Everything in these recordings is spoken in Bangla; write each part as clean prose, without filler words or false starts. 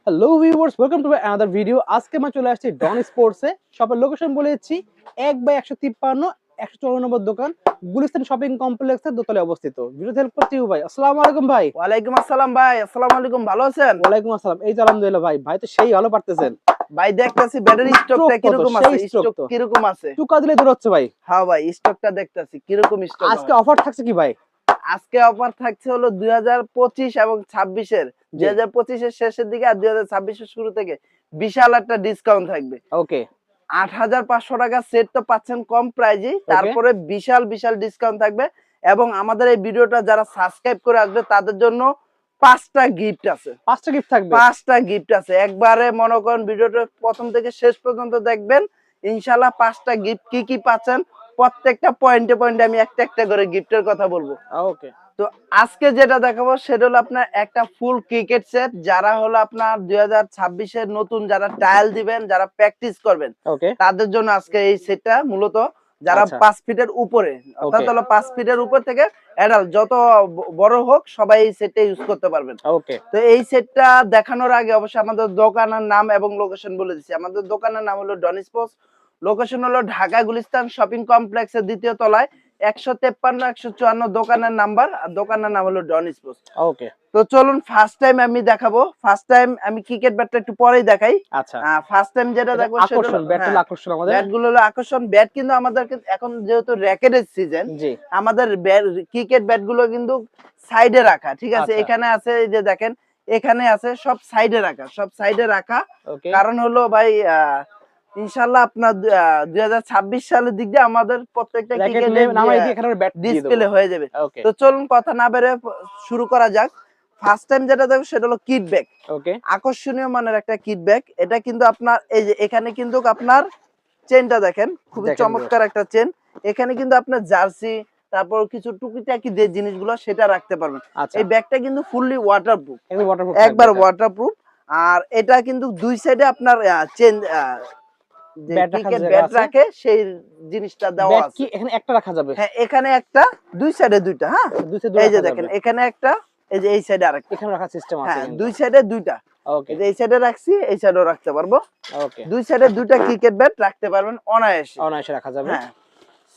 Hello viewers, welcome to another video. আজকে আমরা চলে আসছি ডন স্পোর্টসে। শপের লোকেশন বলে দিচ্ছি, 1/153 154 নম্বর দোকান, গুলিস্তান শপিং কমপ্লেক্সের দোতলায় অবস্থিত। ভিডিও হেল্প করছি ভাই। আসসালামু আলাইকুম ভাই। ওয়ালাইকুম আসসালাম ভাই। আসসালামু আলাইকুম, ভালো আছেন? ওয়ালাইকুম আসসালাম। এই তো আলহামদুলিল্লাহ ভাই। ভাই তো সেই ভালো পারতেছেন। ভাই দেখতেছি ব্যাটারি স্ট্রোক স্টকটা কত, কিরকম সেই আছে, স্ট্রোক স্টক তো কিরকম আছে? টুকা দিলে দূর হচ্ছে ভাই। হ্যাঁ ভাই, স্টকটা দেখতেছি কিরকম স্টক আজকে হবে। অফার থাকছে কি ভাই? আজকে অফার থাকছে হলো 2025 এবং 26 এর। জি 2025 এর শেষের দিকে আর 2026 এর শুরু থেকে বিশাল একটা ডিসকাউন্ট থাকবে। ওকে 8500 টাকা সেট তো পাচ্ছেন কম প্রাইজে, ওকে তারপরে বিশাল বিশাল ডিসকাউন্ট থাকবে। এবং আমাদের এই ভিডিওটা যারা সাবস্ক্রাইব করে আসবে তাদের জন্য 5টা গিফট আছে। 5টা গিফট থাকবে। 5টা গিফট আছে। একবারে মনে করেন ভিডিওটা প্রথম থেকে শেষ পর্যন্ত দেখবেন, ইনশাআল্লাহ 5টা গিফট কি কি পাচ্ছেন প্রত্যেকটা পয়েন্টে পয়েন্টে আমি একটা একটা করে গিফটের কথা বলবো। ওকে তো আজকে যেটা দেখাবো সেটা হলো আপনার একটা ফুল ক্রিকেট সেট। যারা হলো আপনার 2026 এর নতুন যারা ট্রায়াল দিবেন, যারা প্র্যাকটিস করবেন ওকে তাদের জন্য আজকে এই সেটটা মূলত যারা আচ্ছা 5 ফিটের উপরে, অর্থাৎ ওকে হলো 5 ফিটের উপর থেকে অ্যাডাল্ট যত বড় হোক সবাই এই সেটটা ইউজ করতে পারবেন। ওকে তো এই সেটটা দেখানোর আগে অবশ্যই আমাদের দোকানের নাম এবং লোকেশন বলে দিচ্ছি। আমাদের দোকানের নাম হলো ডন স্পোর্টস। লোকেশন হলো ঢাকা গুলিস্তান শপিং কমপ্লেক্সের দ্বিতীয় তলায়, 153 154 দোকানের নাম্বার, আর দোকানের নাম হলো ডন স্পোর্টস। ওকে তো চলুন ফার্স্ট টাইম আমি দেখাবো। ফার্স্ট টাইম আমি ক্রিকেট ব্যাটটা একটু পরেই দেখাই। আচ্ছা ফার্স্ট টাইম যেটা এটা দেখবো সেটা আকর্ষণ, হলো, ব্যাট হ্যাঁ, হলো আকর্ষণ আমাদের। ব্যাট গুলো হলো আকর্ষণ। ব্যাট কিন্তু আমাদের এখন যেহেতু র্যাকেটের সিজন, জি আমাদের ক্রিকেট ব্যাট গুলো কিন্তু সাইডে রাখা, ঠিক আছে? আচ্ছা এখানে আছে, এই যে দেখেন এখানে আছে, সব সাইডে রাখা, সব সাইডে রাখা। ওকে কারণ হলো ভাই ইনশাল্লাহ আপনার 2026 সালের দিক দিয়ে আমাদের প্রত্যেকটা র‍্যাকেট ক্রিকেটের নামাই দিয়ে এখানে ব্যাট দিয়ে দেব। ডিসপ্লে হয়ে যাবে। ওকে তো চলুন কথা না বেরে শুরু করা যাক। ফার্স্ট টাইম যেটা দেখো সেটা হলো কিট ব্যাগ। ওকে আকর্ষণীয় মানের একটা কিট ব্যাগ। এটা কিন্তু আপনার এই যে এখানে কিন্তু আপনার চেনটা দেখেন, খুবই দেখেন চমৎকার একটা চেন। এখানে কিন্তু আপনার জার্সি, তারপর কিছু টুকিটাকি যে জিনিসগুলো সেটা রাখতে পারবেন। আচ্ছা এই ব্যাগটা কিন্তু ফুললি ওয়াটারপ্রুফ, একদম ওয়াটারপ্রুফ থাকবে একবার এটা। ওয়াটারপ্রুফ। আর এটা কিন্তু দুই সাইডে আপনার চেন, যে ব্যাট রাখার ক্রিকেট জায়গা ব্যাট আছে। রাখে সেই জিনিসটা দেওয়া ব্যাট কি আছে। এখানে একটা রাখা যাবে? হ্যাঁ, এখানে একটা, দুই সাইডে দুইটা। হ্যাঁ, দুই সাইডে এই যে রাখা দেখেন যাবে। এখানে একটা, এই যে এই সাইডে আরেকটা। এখানে রাখার সিস্টেম আছে হ্যাঁ, কিন্তু। দুই সাইডে দুইটা। ওকে এই যে এই সাইডে রাখছি, এই সাইডেও রাখতে পারবো। ওকে দুই সাইডে দুইটা ক্রিকেট ব্যাট রাখতে পারবেন অনায়াসে। অনায়াসে রাখা যাবে। হ্যাঁ,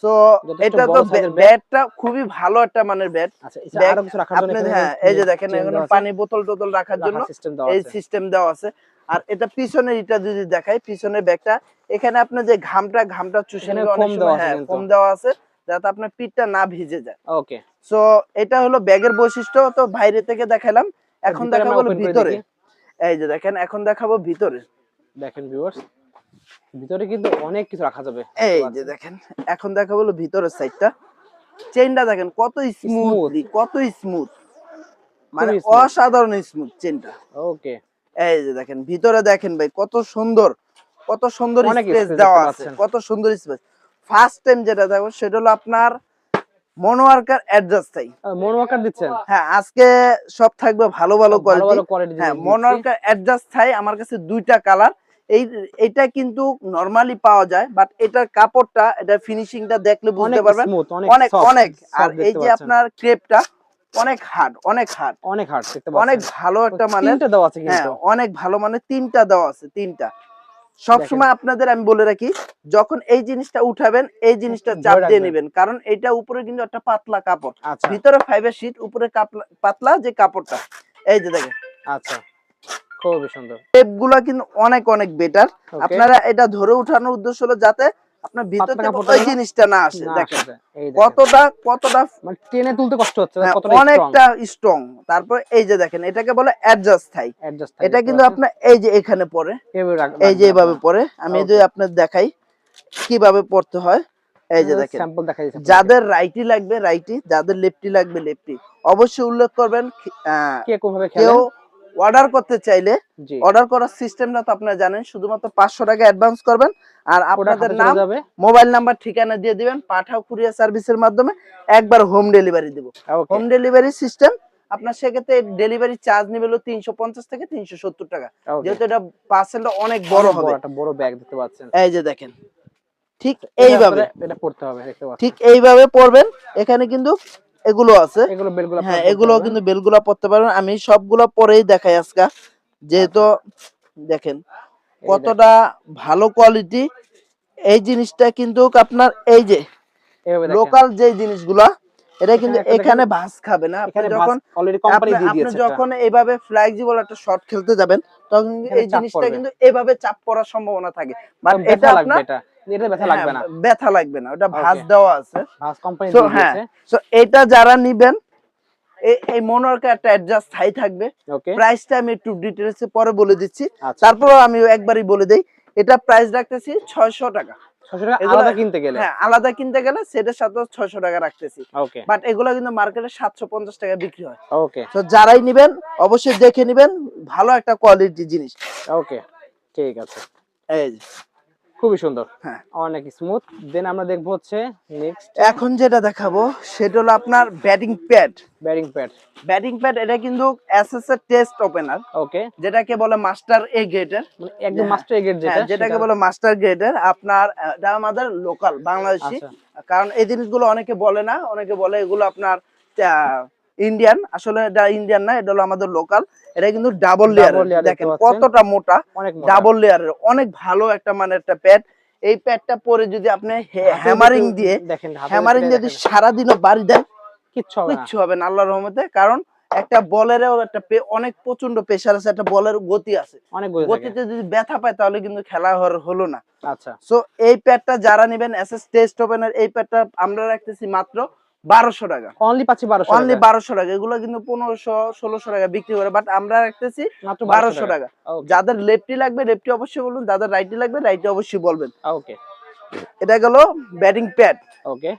সো যথেষ্ট এটা তো বড় সাইজের ব্যাট। ব্যাটটা খুবই ভালো একটা মানের ব্যাট। আচ্ছা এছাড়া ব্যাগ আরো কিছু রাখার জন্য আপনি, এখানে হ্যাঁ, এই যে দেখেন চেন এখানে দেওয়া আছে, পানি বোতল টোতল রাখার জন্য রাখার সিস্টেম দেওয়া এই আছে। সিস্টেম দেওয়া আছে। আর এটা পিছনের এটা যদি দেখাই, পিছনের ব্যাগটা এখানে আপনার যে ঘামটা চুষে এখানে নেবে অনেক ফোম দেওয়া সময়। আছে হ্যাঁ, কিন্তু। ফোম দেওয়া আছে যাতে আপনার পিঠটা না ভিজে যায়। ওকে সো এটা হলো ব্যাগের বৈশিষ্ট্য। তো বাইরে থেকে দেখালাম, এখন ভিতরে দেখাবো আমরা হলো ওপেন করে ভিতরে। দেখি। এই যে দেখেন এখন দেখাবো ভিতরে। দেখেন ভিউয়ার্স, ভিতরে কিন্তু অনেক কিছু রাখা যাবে। এই যে দেখেন এখন দেখাবো হলো ভিতরের সাইডটা। চেইনটা দেখেন কত স্মুথ, স্মুথলি, কত স্মুথ, মানে খুবই স্মুথ। অসাধারণ স্মুথ চেইনটা। ওকে এই যে দেখেন ভিতরে দেখেন ভাই কত সুন্দর, কত সুন্দর অনেক স্পেস স্পেস দেওয়া দেখতে আছে, পাচ্ছেন। কত সুন্দর স্পেস। ফার্স্ট টাইম যেটা দেখো সেটা হলো আপনার মনোয়ার্কার অ্যাডজাস্ট টাই। মন ওয়াকার দিচ্ছেন। হ্যাঁ, আজকে সব থাকবে ভালো ভালো সব ভালো কোয়ালিটি। ভালো কোয়ালিটি হ্যাঁ, জিনিস দিচ্ছি। মনোয়ার্কার অ্যাডজাস্ট থাই আমার কাছে দুইটা কালার। এই এটা কিন্তু নরমালি পাওয়া যায়, বাট এটার কাপড়টা, এটা ফিনিশিংটা দেখলে বুঝতে অনেক পারবেন স্মুথ, অনেক অনেক সফট, অনেক। আর সফট এই দেখতে যে পাচ্ছেন। আপনার ক্রেপটা অনেক হার্ড, অনেক হার্ড, অনেক হার্ড দেখতে অনেক পাচ্ছেন। ভালো একটা মানের। তিনটা দেওয়া আছে হ্যাঁ, কিন্তু। অনেক ভালো মানের তিনটা দেওয়া আছে, তিনটা। দেখেন সবসময় আপনাদের আমি বলে রাখি, যখন এই জিনিসটা উঠাবেন এই জিনিসটা চাপ ধরে দিয়ে রাখবেন। নেবেন, কারণ এটা উপরে কিন্তু একটা পাতলা কাপড়, আচ্ছা ভিতরে ফাইবার শীট, উপরে পাতলা যে কাপড়টা। এই যে দেখেন আচ্ছা খুবই সুন্দর। টেপগুলা কিন্তু অনেক অনেক বেটার। ওকে আপনারা এটা ধরে উঠানোর উদ্দেশ্য হলো যাতে আপনার ভিতর পাতলা থেকে কাপড়টা ওই যেন জিনিসটা না আসে। না দেখেন আসে। এই দেখেন কতটা কতটা মানে টেনে তুলতে কষ্ট হচ্ছে, হ্যাঁ, কতটা স্ট্রং। অনেকটা স্ট্রং। তারপর এই যে দেখেন এটাকে বলে অ্যাডজাস্ট থাই। অ্যাডজাস্ট থাকে এটা দেখতে কিন্তু পাচ্ছেন। আপনার এই যে এখানে পড়ে, এভাবে এই যে রাখবেন এভাবে আপনারা। পড়ে। আমি ওকে যদি আপনাদের দেখাই কিভাবে পড়তে হয়। এই যে দেখেন, স্যাম্পল দেখা দিয়েছে আপনাদেরকে। যাদের রাইটি লাগবে রাইটি, যাদের লেফটি লাগবে লেফটি। অবশ্যই উল্লেখ করবেন। কে কোনভাবে কেউ খেলেন। অর্ডার করতে চাইলে জি অর্ডার করার সিস্টেমটা তো আপনারা জানেন, শুধুমাত্র 500 টাকা অ্যাডভান্স করবেন, আর প্রোডাক্ট আপনাদের হাতে চলে নাম, যাবে। মোবাইল নাম্বার, ঠিকানা দিয়ে দিবেন। পাঠাও কুরিয়ার সার্ভিসের মাধ্যমে একবার হোম ডেলিভারি দিব। ওকে হোম ডেলিভারি সিস্টেম আপনার, সেক্ষেত্রে ডেলিভারি চার্জ নেবে হলো 350 থেকে 370 টাকা, ওকে যেহেতু এটা পার্সেলটা অনেক বড় অনেক হবে। বড় একটা বড় ব্যাগ দেখতে পাচ্ছেন। এই যে দেখেন ঠিক এটা এইভাবে, আপনারা এটা পড়তে হবে দেখতে পাচ্ছেন। ঠিক এইভাবে পড়বেন। এখানে কিন্তু এগুলো আছে। এগুলো বেলগুলো হ্যাঁ, আপনারা পড়তে এগুলো পারবেন। কিন্তু বেলগুলা পড়তে পারবেন। আমি সবগুলা পরেই দেখাই আজকে। যেহেতু দেখেন কতটা ভালো কোয়ালিটি। এই জিনিসটা কিন্তু আপনার এই যে এইভাবে দেখেন লোকাল যে জিনিসগুলা এটা কিন্তু একটা দেখেন, এখানে ভাঁজ খাবে না। আপনি এখানে যখন অলরেডি কোম্পানি দিয়ে আপনি দিয়েছে এটা। যখন এইভাবে ফ্লেক্সিবল একটা শট খেলতে যাবেন তখন কিন্তু এখানে এই চাপ জিনিসটা পড়বে, কিন্তু এভাবে চাপ পড়ার সম্ভাবনা থাকে, বাট তখন এটা ব্যথা লাগবে, আপনার এটা ব্যথা হ্যাঁ, লাগবে না। ব্যথা লাগবে না, ওটা ভাঁজ ওকে, দেওয়া আছে। ভাস কোম্পানি সো দিয়ে হ্যাঁ, দিয়েছে। সো এটা যারা নিবেন এই মনোরকে একটা অ্যাডজাস্ট হাই থাকবে। ওকে, প্রাইসটা আমি একটু ডিটেইলসে পরে বলে দিচ্ছি, আচ্ছা, তারপরে আমি একবারই বলে দেই। এটা প্রাইস রাখতেছি 600 টাকা। 600 টাকা এগুলা আলাদা কিনতে গেলে। হ্যাঁ, আলাদা কিনতে গেলে সেটার সাথে 600 টাকা রাখতেছি, ওকে, বাট এগুলা কিন্তু মার্কেটে 750 টাকা বিক্রি হয়। ওকে, তো যারাই নিবেন অবশ্যই দেখে নিবেন, ভালো একটা কোয়ালিটি জিনিস। ওকে, ঠিক আছে, এই যে, খুবই সুন্দর, হ্যাঁ, অনেক স্মুথ। দেন আমরা দেখবো হচ্ছে নেক্সট এখন যেটা দেখাবো সেটা হলো আপনার batting pad. Batting pad. Batting pad এটা কিন্তু এসএস এর টেস্ট ওপেনার, ওকে, যেটাকে বলে মাস্টার এ গ্রেডের। মানে একদম হ্যাঁ, মাস্টার এগেট হ্যাঁ, যেটা যেটাকে সেটা। বলে মাস্টার গ্রেডের। আপনার এটা আমাদের লোকাল বাংলাদেশি, আচ্ছা, কারণ এই জিনিসগুলো অনেকে বলে না, অনেকে বলে এগুলো আপনার ইন্ডিয়ান। আসলে এটা ইন্ডিয়ান না, এটা হলো আমাদের লোকাল। এটা কিন্তু ডাবল লেয়ার, ডাবল লেয়ার দেখতে দেখেন পাচ্ছেন, কতটা মোটা, অনেক মোটা। ডাবল লেয়ারের অনেক ভালো একটা মানে একটা প্যাড। এই প্যাডটা পরে যদি আপনি হাতে হ্যামারিং একটু দিয়ে দেখেন, হাতে হ্যামারিং কেটে যদি দেখেন, সারাদিনও বাড়ি দেন কিচ্ছু হবে না। কিচ্ছু হবে না আল্লাহর রহমতে। কারণ একটা বলেরও একটা অনেক প্রচন্ড প্রেসার আছে, একটা বলের গতি আছে। অনেক গতি থাকে। গতিতে যদি ব্যথা পায় তাহলে কিন্তু খেলা হলো না। আচ্ছা, সো এই প্যাডটা যারা নেবেন এসএস টেস্ট ওপেনার, এই প্যাডটা আমরা রাখতেছি মাত্র 1200 টাকা। অনলি পাচ্ছি 1200 অনলি টাকা, 1200 টাকা। এগুলো কিন্তু 1500 1600 টাকা বিক্রি করে, বাট আমরা রাখতেছি মাত্র 1200 1200 টাকা। টাকা। ওকে, যাদের লেফটি লাগবে লেফটি অবশ্যই বলুন, যাদের রাইটি লাগবে রাইটি অবশ্যই বলবেন। ওকে, এটা গেল ব্যাটিং প্যাড। ওকে,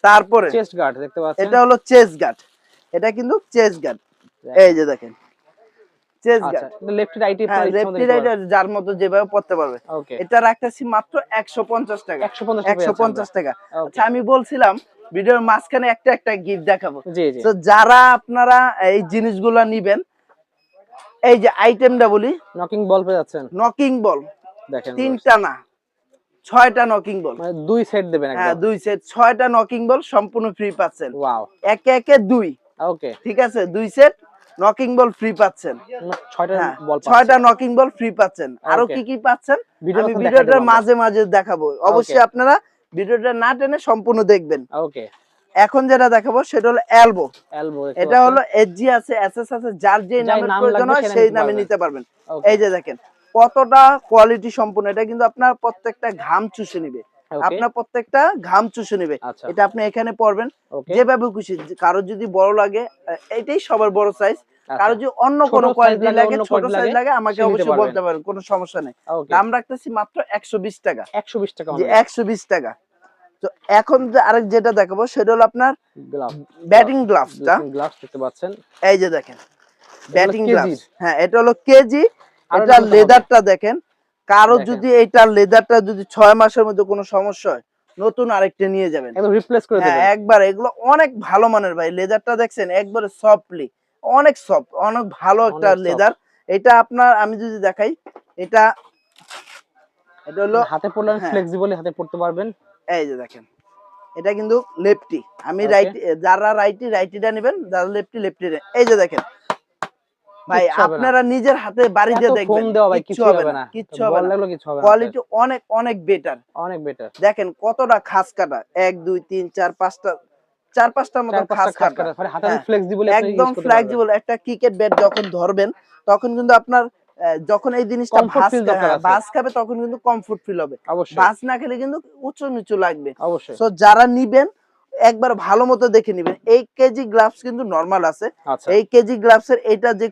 তারপরে চেস্ট গার্ড দেখতে পাচ্ছেন। এটা হলো চেস্ট গার্ড। এটা কিন্তু চেস্ট গার্ড, এই যে দেখেন চেস্ট আচ্ছা, গার্ড। এটা লেফট রাইট হ্যাঁ, আপনার ইচ্ছা মতো লেফটি দিতে রাইট পারবেন। যার মতো যেভাবে পড়তে পারবে। ওকে, এটা রাখতেছি মাত্র 150 টাকা। 150 টাকা পেয়ে যাচ্ছি 150 টাকা। আমরা। ওকে, আচ্ছা, আমি বলছিলাম ভিডিওর মাঝখানে একটা একটা গিফট দেখাবো। জি, জি, তো যারা আপনারা এই জিনিসগুলো নিবেন, এই যে আইটেমটা বলি, নকিং বল পেয়ে যাচ্ছেন। নকিং বল দেখেন viewers, তিনটা না 6টা নকিং বল। মানে দুই সেট দিবেন হ্যাঁ, একদম। 2 সেট 6টা নকিং বল সম্পূর্ণ ফ্রি পাচ্ছেন। ওয়াও, একে একে 2, ওকে, ঠিক আছে, 2 সেট নকিং বল ফ্রি পাচ্ছেন। 6টা হ্যাঁ, বল 6টা পাচ্ছেন। নকিং বল ফ্রি পাচ্ছেন। আরো ওকে, কি কি পাচ্ছেন ভিডিও আমি তখন দেখাই ভিডিওটার দেব আমরা। মাঝে মাঝে দেখাবো, অবশ্যই আপনারা ভিডিওটা না টেনে সম্পূর্ণ দেখবেন। ওকে, এখন যেটা দেখাবো সেটা হলো এলবো। এলবো দেখতে এটা পাচ্ছেন। হলো এসজি আছে, এসএস আছে, যার যে যাই নামের নাম প্রয়োজন লাগবে হয় সেই সেই নামে নামে নিতে নিতে পারবেন। ওকে, এই যে দেখেন কতটা কোয়ালিটি সম্পূর্ণ। এটা কিন্তু আপনার প্রত্যেকটা ঘাম চুষে নিবে, ওকে, আপনার প্রত্যেকটা ঘাম চুষে নিবে। আচ্ছা, এটা আপনি এখানে পরবেন ওকে, যেভাবে খুশি। কারো যদি বড় লাগে, এটাই সবার বড় সাইজ। আচ্ছা, কারো যদি অন্য ছোট কোনো সাইজ কোয়ালিটি লাগে, লাগে, অন্য ছোট কোয়ালিটি সাইজ লাগে, লাগে, আমাকে সে নিতে অবশ্যই পারবেন। বলতে পারেন, কোনো সমস্যা নেই। ওকে, দাম রাখতেছি মাত্র 120 টাকা। 120 টাকা জি, অনলি। 120 টাকা। তো এখন যে আরেক যেটা দেখাবো সেটা হলো আপনার গ্লাভ, ব্যাটিং গ্লাভসটা। গ্লাভস দেখতে পাচ্ছেন। এই যে দেখেন ব্যাটিং কেজির, গ্লাভস। হ্যাঁ, এটা হলো কেজি। আরো এটা দাম কত হবে? লেদারটা দেখেন। কারো দেখেন, যদি এইটার লেদারটা যদি 6 মাসের মধ্যে কোনো সমস্যা হয়, নতুন আরেকটা নিয়ে যাবেন। একদম রিপ্লেস করে হ্যাঁ, দেবেন। একবার এগুলো অনেক ভালো মানের ভাই। লেদারটা দেখছেন একবারে সফটলি, অনেক সফট, অনেক ভালো একটা অনেক সফট, লেদার। এটা আপনার আমি যদি দেখাই, এটা এটা হলো হাতে পড়লে হ্যাঁ, ফ্লেক্সিবলি হাতে পড়তে পারবেন। এই যে দেখেন এটা কিন্তু লেফটি। আমি ওকে, রাইট, যারা রাইটিটা নেবেন, যারা লেফটি লেফটি। এই যে দেখেন ভাই, কিচ্ছু হবে না। আপনারা নিজের হাতে বাড়ি এত দিয়ে ফোম দেখবেন, দেওয়া ভাই, কিচ্ছু কিছুই হবে হবে না, না। কিচ্ছু হবে বল না। লাগলো কিছু হবে না হাতে। কোয়ালিটি অনেক অনেক বেটার। অনেক বেটার। দেখেন কতটা খাস কাটা, 1 2 3 4 5টা, 4-5টার মতো 4-5টা খাস খাস কাটা। কাটা, মানে হাতে হ্যাঁ, ফ্লেক্সিবলি আপনি একদম ইউজ করতে পারবেন। ফ্লেক্সিবল। একটা ক্রিকেট ব্যাট যখন ধরবেন তখন কিন্তু আপনার যখন এই জিনিসটা কমফোর্ট ফিল দরকার আছে। ভাঁজ খাবে তখন কিন্তু কমফোর্ট ফিল হবে। অবশ্যই, ভাঁজ না খেলে কিন্তু উঁচু নিচু লাগবে। অবশ্যই। সো যারা নিবেন একবার ভালো মতো দেখে নিবেন। এই কেজি গ্লাভস কিন্তু নরমাল আছে। আচ্ছা, এই কেজি গ্লাভস এর এটা যে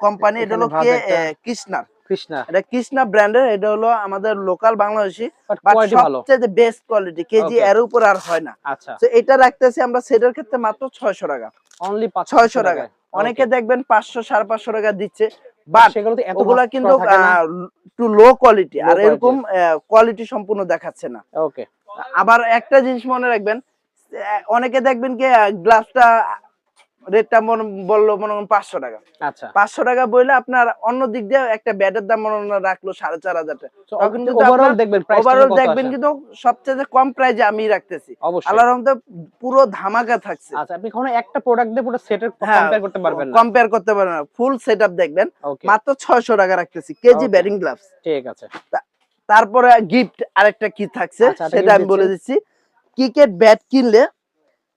কোম্পানি, এটা এখানে হলো ভাঁজ একটা কৃষ্ণার। কৃষ্ণা, এটা কৃষ্ণা ব্র্যান্ডের। এটা হলো আমাদের local Bangladeshi, but but quality ভালো। সবচেয়ে বেস্ট কোয়ালিটি। কেজি ওকে, এর উপর আর হয় না। আচ্ছা, তো এটা রাখতেছি আমরা সেটার ক্ষেত্রে মাত্র 600 টাকা। অনলি 600 500 টাকা। টাকায়। অনেকে ওকে, দেখবেন 500 550 টাকা দিচ্ছে, বাট সেগুলো তো এত ওগুলা ভাঁজ কিন্তু করা থাকে না। একটু লো কোয়ালিটি, লো আর এরকম কোয়ালিটির। কোয়ালিটি সম্পূর্ণ দেখাচ্ছে না। ওকে, আবার একটা জিনিস মনে রাখবেন, অনেকে দেখবেন কি গ্লাভসটা রেটটা বললো মনে করেন 500 টাকা। আচ্ছা 500 টাকা বইলে আপনার অন্য দিক দিয়ে একটা ব্যাটের দাম মনে করেন রাখলো 4,500 টাকা। তখন কিন্তু ওভারঅল দেখবেন প্রাইসটা ওভারঅল কত দেখবেন আসে। কিন্তু সবচেয়ে কম প্রাইজে আমি রাখতেছি। অবশ্যই। আল্লাহর রহমতে পুরো ধামাকা থাকছে। আচ্ছা আপনি কখনো একটা প্রোডাক্ট দিয়ে পুরো সেটের হ্যাঁ, কম্পেয়ার করতে পারবেন না। কম্পেয়ার করতে পারবেন না। ফুল সেটআপ দেখবেন। ওকে মাত্র 600 টাকা রাখতেছি কেজি ওকে ব্যাটিং গ্লাভস। ঠিক আছে। তারপরে গিফট আরেকটা কি থাকছে আচ্ছা এটা সেটা গিফট আমি বলে দিচ্ছেন। দিচ্ছি। ক্রিকেট ব্যাট কিনলে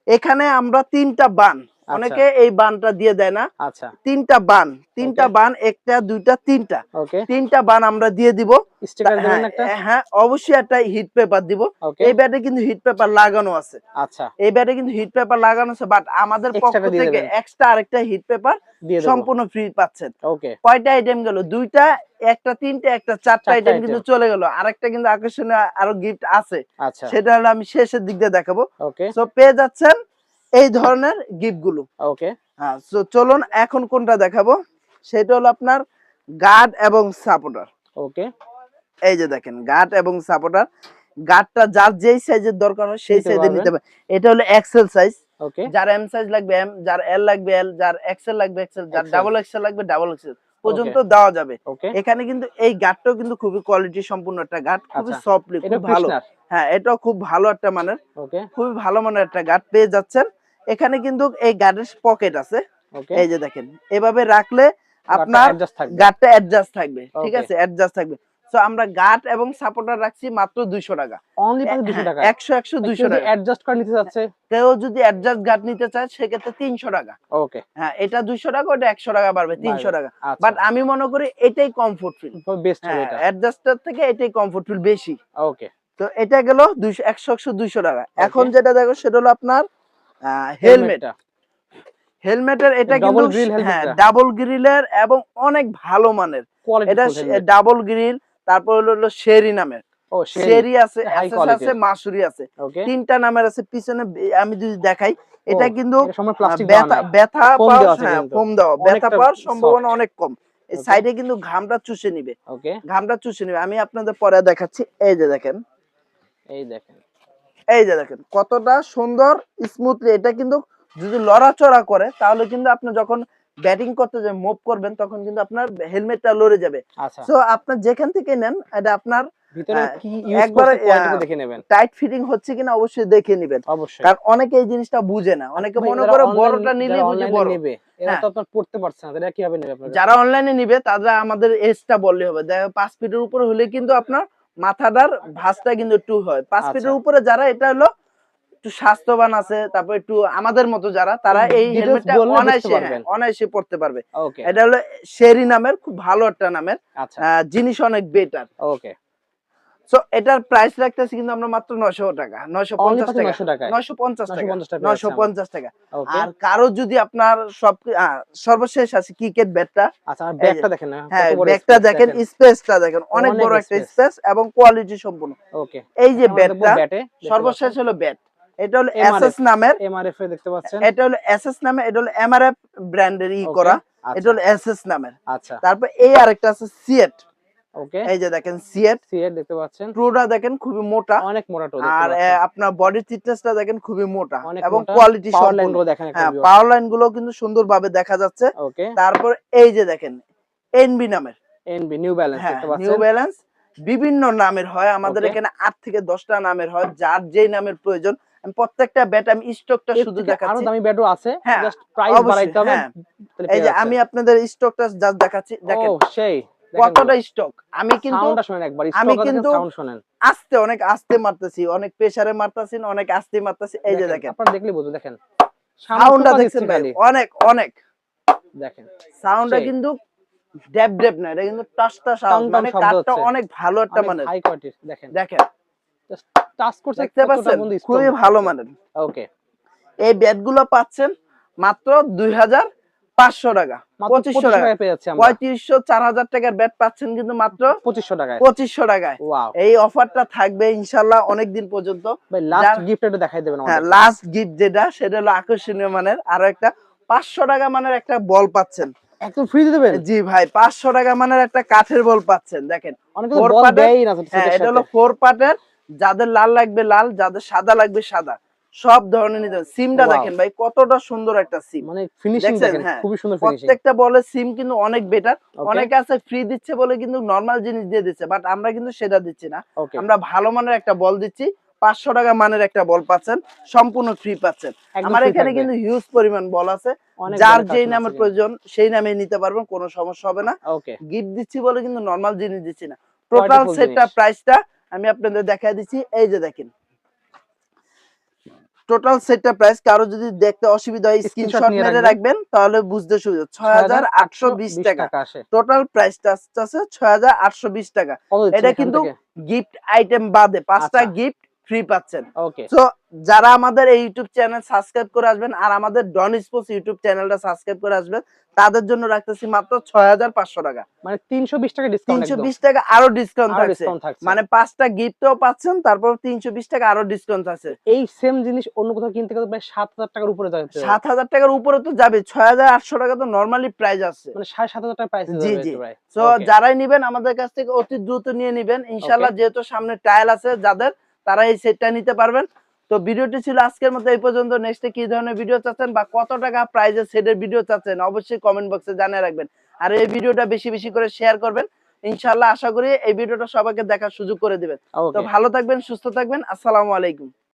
এখানে আমরা 3টা বান, আচ্ছা অনেকে এই বানটা দিয়ে দেয় না। আচ্ছা 3টা বান, 3টা বান, একটা দুইটা তিনটা, ওকে 3টা বান আমরা দিয়ে দিব। স্টিকার হ্যাঁ দিবেন একটা। হ্যাঁ, অবশ্যই একটা হিট পেপার দিব। ওকে এই ব্যাটে কিন্তু হিট পেপার লাগানো আছে। আচ্ছা এই ব্যাটে কিন্তু হিট পেপার লাগানো আছে, বাট আমাদের পক্ষ এক্সট্রাটা দিয়ে থেকে দিবেন। এক্সট্রা আরেকটা হিট পেপার দিয়ে দেব। সম্পূর্ণ ফ্রি পাচ্ছেন। ওকে কয়টা আইটেম গেল? দুইটা, একটা তিনটা, একটা চারটা 4টা আইটেম কিন্তু আইটেম। চলে গেল। আরেকটা কিন্তু আকর্ষণীয় আরো গিফট আছে, আচ্ছা সেটা হলো আমি শেষের দিক দিয়ে দেখাবো। ওকে সো পেয়ে যাচ্ছেন এই ধরনের গিফট গুলো। ওকে হ্যাঁ, সো চলুন এখন কোনটা দেখাবো, সেটা হলো আপনার গার্ড এবং সাপোর্টার। ওকে এই যে দেখেন গার্ড এবং সাপোর্টার। গার্ডটা যার যেই সাইজের দরকার হয় সেই নিতে সাইজে পারবেন। নিতে পারে। এটা হলো এক্সেল সাইজ। ওকে যার এম সাইজ লাগবে এম, যার এল লাগবে এল, যার এক্সেল লাগবে এক্সেল, যার এক্সেল ডাবল এক্সেল লাগবে ডাবল এক্সেল পর্যন্ত ওকে দেওয়া যাবে। ওকে এখানে কিন্তু এই গার্ডটাও কিন্তু খুবই কোয়ালিটি সম্পূর্ণ একটা গার্ড, খুবই আচ্ছা সফটলি, এটা খুব ভালো। কৃষ্ণার। হ্যাঁ, এটাও খুব ভালো একটা মানের, ওকে খুবই ভালো মানের একটা গার্ড পেয়ে যাচ্ছেন। এখানে কিন্তু এই গার্ডের পকেট আছে। ওকে এই যে দেখেন, এভাবে রাখলে গার্ডটা আপনার অ্যাডজাস্ট থাকবে। গার্ডটা অ্যাডজাস্ট থাকবে। ঠিক ওকে আছে, অ্যাডজাস্ট থাকবে। সো আমরা গার্ড এবং সাপোর্টার রাখছি মাত্র 200 টাকা। অনলি পাচ্ছে 200 হ্যাঁ, টাকা। 100 100 কেউ 200 যদি টাকা। অ্যাডজাস্ট করে নিতে চাচ্ছে কেউ যদি অ্যাডজাস্ট গার্ড নিতে চায় সেক্ষেত্রে 300 টাকা। ওকে হ্যাঁ, এটা 200 টাকা, ওটা 100 টাকা বাড়বে, 300 টাকা। আচ্ছা বাট আমি মনে করি এটাই কমফোর্ট ফিল। বেস্ট হবে হ্যাঁ, এটা। অ্যাডজাস্টার থেকে এটাই কমফোর্ট ফিল বেশি। ওকে তো এটা গেল 200 100 100 200 টাকা। এখন ওকে যেটা দেখো সেটা হলো আপনার হেলমেট। হেলমেটটা হেলমেটের এটা কিন্তু ডাবল গ্রিল হ্যাঁ, হেলমেটটা ডাবল গ্রিলের এবং অনেক ভালো মানের। এটা কোয়ালিটিফুল হেলমেট। ডাবল গ্রিল, তারপর হলো শেরি নামের। ও শেরি শেরি আছে, হাই এসএস আছে, কোয়ালিটির। মাসুরি আছে। ওকে তিনটা নামের আছে। পিছনে আমি যদি দেখাই, ও এটা কিন্তু এটা সম্পূর্ণ প্লাস্টিক দেওয়া ব্যথা নাই। ব্যথা ফোম পাওয়ার, দেওয়া আছে হ্যাঁ কিন্তু ফোম দেওয়া, ব্যথা অনেকটা পাওয়ার সম্ভাবনা সফট। অনেক কম। এই ওকে সাইডে কিন্তু ঘামটা চুষে নিবে, ওকে ঘামটা চুষে নিবে। আমি আপনাদের পরে দেখাচ্ছি। এই যে দেখেন, এই দেখেন এই যে দেখেন কতটা সুন্দর স্মুথলি। এটা কিন্তু যদি লড়াচড়া করে তাহলে কিন্তু আপনি যখন ব্যাটিং করতে যে মুভ করবেন তখন কিন্তু আপনার হেলমেটটা লড়ে যাবে। আচ্ছা সো আপনার যেখান থেকে নেন এটা আপনার ভিতরে আহ, কি ইউজ একবার করছে কোয়ালিটিটা দেখে নেবেন টাইট ফিটিং হচ্ছে কিনা অবশ্যই দেখে নেবেন। অবশ্যই। কারণ অনেকে এই জিনিসটা বুঝে না, অনেকে ভাই মনে যারা করে অনলাইন বড়টা নিলে যারা বুঝি অনলাইনে বড়। নেবে এরা হ্যাঁ, তো আপনার পড়তে পারছে না তারা কিভাবে নেবে আপনার কাছে? যারা অনলাইনে নিবে তারা আমাদের এজটা বললে হবে। দেখো 5 ফিটের উপরে হলে কিন্তু আপনার মাথাটার ভাঁজটা কিন্তু একটু হয়। 5 আচ্ছা ফিটের উপরে যারা এটা হলো একটু স্বাস্থ্যবান আছে, তারপর একটু আমাদের মতো যারা, তারা এই ডিটেইলস হেলমেটটা বললে বুঝতে অনায়াসে, হ্যাঁ পারবেন। অনায়াসে পড়তে পারবে। ওকে এটা হলো শেরি নামের, খুব ভালো একটা নামের। আচ্ছা জিনিস অনেক বেটার। ওকে সো এটার প্রাইস রাখতেছি কিন্তু আমরা মাত্র 900 টাকা, অনলি 950 পাচ্ছে টাকা, 900 টাকায় 950 টাকা, 950 টাকা পেয়ে যাচ্ছে আমরা। 950 টাকা। ওকে আর কারো যদি আপনার সব সর্বশেষ আছে ক্রিকেট ব্যাটটা। আচ্ছা আর এই যে, ব্যাগটা দেখেন না হ্যাঁ কত বড় ব্যাগটা স্পেস দেখেন, স্পেসটা দেখেন, অনেক অনেক বড় একটা স্পেস। স্পেস এবং কোয়ালিটি সম্পূর্ণ। ওকে এই যে এখন আমরা দেখবো ব্যাটটা ব্যাটে সর্বশেষ হলো ব্যাট। এটা হলো এমআরএফ এসএস নামের, এমআরএফ এ দেখতে পাচ্ছেন। এটা হলো এসএস নামে, এটা হলো এমআরএফ ব্র্যান্ডের ওকে করা। এটা আচ্ছা হলো এসএস নামের। আচ্ছা তারপর এই আরেকটা আছে সিয়েট। ওকে এই যে দেখেন সিয়েট, সিএর দেখতে পাচ্ছেন ট্রুটা দেখেন খুবই মোটা। অনেক মোটা টো দেখতে আর পাচ্ছেন আপনার বডি থিকনেসটা দেখেন খুবই মোটা অনেক এবং মোটা কোয়ালিটি পাওয়ার লাইন সম্পূর্ণ। গুলো দেখেন একটা হ্যাঁ, ভিউয়ার পাওয়ার লাইন গুলো কিন্তু সুন্দরভাবে দেখা যাচ্ছে। ওকে তারপর এই যে দেখেন এনবি নামের, এনবি নিউ ব্যালেন্স হ্যাঁ দেখতে নিউ পাচ্ছেন ব্যালেন্স, বিভিন্ন নামের হয় আমাদের ওকে এখানে 8 থেকে 10টা নামের হয়, যার যেই নামের প্রয়োজন। আমি প্রত্যেকটা ব্যাট আমি স্টকটা এর শুধু থেকে আরো দেখাচ্ছি। দামি ব্যাটও আছে হ্যাঁ জাস্ট প্রাইস অবশ্যই, বাড়াইতে হবে হ্যাঁ তাহলে এই পেয়ে যে যাচ্ছে আমি আপনাদের স্টকটা জাস্ট দেখাচ্ছি। ও দেখেন সেই দেখেন কতটা স্টক। আমি কিন্তু সাউন্ডটা শুনেন একবার আমি স্টকটা দেখেন কিন্তু সাউন্ড শুনেন আস্তে, অনেক আস্তে মারতেছি, অনেক প্রেসারে মারতেছি, অনেক আস্তে মারতেছি। এই যে দেখেন আপনারা দেখলে বুঝুন দেখেন সাউন্ডটা সাউন্ডটা দেখছেন দিচ্ছি ভাই, খালি অনেক অনেক দেখেন সাউন্ডটা সেই কিন্তু ড্যাব ড্যাব না, এটা কিন্তু টাসটা সাউন্ড, টান টান মানে শব্দ কাঠটা হচ্ছে অনেক ভালো একটা অনেক মানের। হাই কোয়ালিটির দেখেন দেখেন জাস্ট টাচ করছে দেখতে কতটা পাচ্ছেন, মধ্যে স্টক খুবই ভালো মানের। ওকে এই ব্যাটগুলো পাচ্ছেন মাত্র 2500 টাকা, মাত্র 2500 টাকা, টাকায় পেয়ে যাচ্ছি আমরা 3500 4000 টাকার ব্যাট পাচ্ছেন কিন্তু মাত্র 2500 টাকায় 2500 টাকায়। ওয়াও এই অফারটা থাকবে ইনশাআল্লাহ অনেক দিন পর্যন্ত। ভাই লাস্ট যার গিফট একটু দেখাই দেবেন হ্যাঁ, আমাদের লাস্ট গিফট যেটা সেটা হলো আকর্ষণীয় মানের আরো একটা 500 টাকা মানের একটা বল পাচ্ছেন। একদম ফ্রি দিয়ে দেবেন জি ভাই, 500 টাকা মানের একটা কাঠের বল পাচ্ছেন। দেখেন অনেকে তো 4 বল পার্টের, দেয়ই না হ্যাঁ সেটের এটা সাথে হলো 4 পার্টের, যাদের লাল লাগবে লাল, যাদের সাদা লাগবে সাদা। সব ধরনের নিতে পারবেন। সিমটা Wow. দেখেন ভাই কতটা সুন্দর একটা সিম, মানে ফিনিশিং দেখছেন? দেখেন হ্যাঁ, খুবই সুন্দর ফিনিশিং। প্রত্যেকটা বলের সিম কিন্তু অনেক বেটার। ওকে অনেকে আছে ফ্রি দিচ্ছে বলে কিন্তু নরমাল জিনিস দিয়ে দিচ্ছে, বাট আমরা কিন্তু সেটা দিচ্ছি না। ওকে আমরা ভালো মানের একটা বল দিচ্ছি, 500 টাকা মানের একটা বল পাচ্ছেন, সম্পূর্ণ ফ্রি পাচ্ছেন। একদম আমার ফ্রি এখানে থাকবে। কিন্তু হিউজ পরিমাণ বল আছে, অনেক যার বলের যেই কালেকশন আছে নামের কিন্তু। প্রয়োজন সেই নামে নিতে পারবেন, কোনো সমস্যা হবে না। ওকে গিফট দিচ্ছি বলে কিন্তু নরমাল জিনিস দিচ্ছি না। টোটাল কোয়ালিটিফুল সেটটা জিনিস। প্রাইসটা আমি আপনাদের দেখায় দিচ্ছি, এই যে দেখেন টোটাল সেটটা প্রাইস, কারো যদি দেখতে অসুবিধা হয় স্ক্রিনশট স্ক্রিনশট নিয়ে মেরে রাখবেন। রাখবেন তাহলে বুঝতে সুবিধা। 6820 ৬,৮২০ টাকা টাকা আসে। টোটাল প্রাইসটা আছে, 6820 টাকা। কত দিচ্ছেন এটা এখান কিন্তু থেকে? গিফট আইটেম বাদে 5টা আচ্ছা গিফট ফ্রি পাচ্ছেন। ওকে সো যারা আমাদের এই ইউটিউব চ্যানেল সাবস্ক্রাইব করে আসবেন আর আমাদের ডন স্পোর্টস ইউটিউব চ্যানেলটা সাবস্ক্রাইব করে আসবেন, তাদের জন্য রাখতেছি মাত্র 6500 টাকা। মানে ৩২০ টাকা ডিসকাউন্ট একদম। 320 টাকা আরো ডিসকাউন্ট আরো থাকছে, ডিসকাউন্ট থাকছে। মানে 5টা গিফটও পাচ্ছেন, তারপর 320 টাকা আরো ডিসকাউন্ট আছে। এই সেম জিনিস অন্য কোথাও কিনতে গেলে প্রায় ৭,০০০ টাকার উপরে যাচ্ছে। 7000 টাকার উপরে তো যাবে, 6800 টাকা তো নরমালি প্রাইস আছে। মানে ৭,৫০০ টাকার প্রাইস জি যাবে জি। একটু প্রায়। সো ওকে যারাই নিবেন আমাদের কাছ থেকে অতি দ্রুত নিয়ে নিবেন ওকে ইনশাআল্লাহ, যেহেতু সামনে ট্রায়াল আছে যাদের, তারা এই সেটটা নিতে পারবেন। তো ভিডিওটি ছিল আজকের মতো এই পর্যন্ত। নেক্সটে কি ধরনের ভিডিও চাচ্ছেন বা কত টাকা প্রাইজের সেটের ভিডিও চাচ্ছেন অবশ্যই কমেন্ট বক্সে জানিয়ে রাখবেন। আর এই ভিডিওটা বেশি বেশি করে শেয়ার করবেন। ইনশাআল্লাহ আশা করি এই ভিডিওটা সবাইকে দেখার সুযোগ করে দিবেন। তো ওকে ভালো থাকবেন, সুস্থ থাকবেন। আসসালামু আলাইকুম।